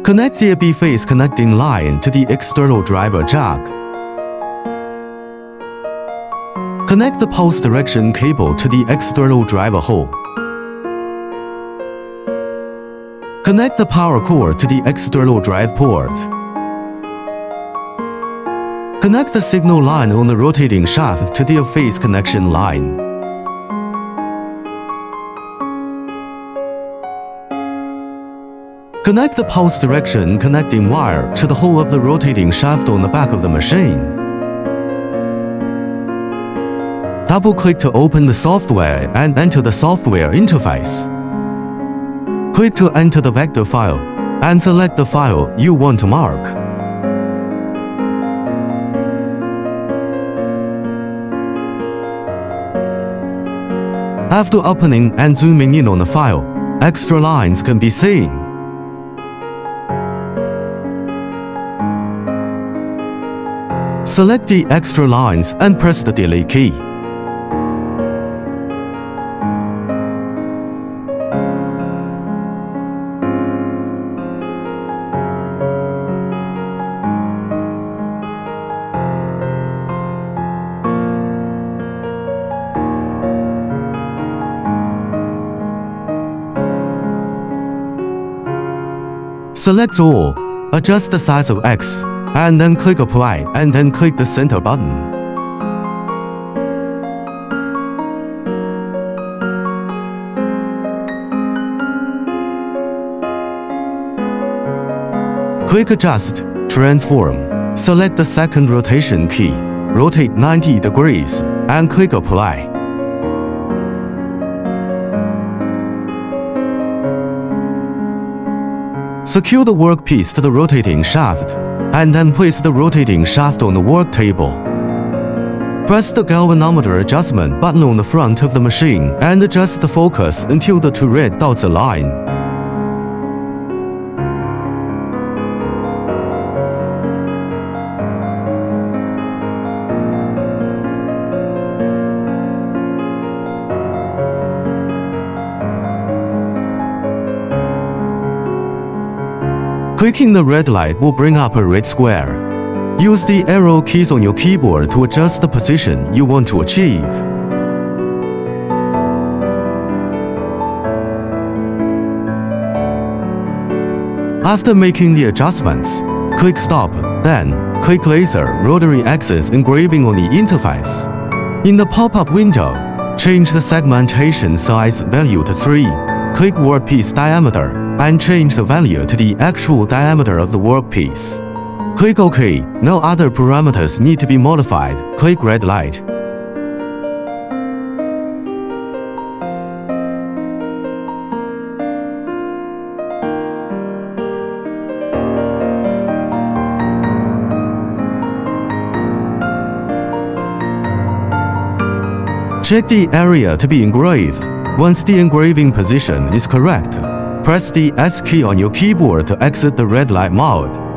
Connect the AB phase connecting line to the external driver jack. Connect the pulse direction cable to the external driver hole. Connect the power cord to the external drive port. Connect the signal line on the rotating shaft to the phase connection line. Connect the pulse direction connecting wire to the hole of the rotating shaft on the back of the machine. Double-click to open the software and enter the software interface. Click to enter the vector file and select the file you want to mark. After opening and zooming in on the file, extra lines can be seen. Select the extra lines and press the delete key. Select all, adjust the size of X, and then click Apply and then click the Center button. Click Adjust, Transform. Select the second rotation key, rotate 90 degrees, and click Apply. Secure the workpiece to the rotating shaft, and then place the rotating shaft on the work table. Press the galvanometer adjustment button on the front of the machine and adjust the focus until the two red dots align. Clicking the red light will bring up a red square. Use the arrow keys on your keyboard to adjust the position you want to achieve. After making the adjustments, click Stop, then click Laser Rotary Axis Engraving on the interface. In the pop-up window, change the segmentation size value to 3. Click Workpiece Diameter and change the value to the actual diameter of the workpiece. Click OK. No other parameters need to be modified. Click red light. Check the area to be engraved. Once the engraving position is correct, press the S key on your keyboard to exit the red light mode.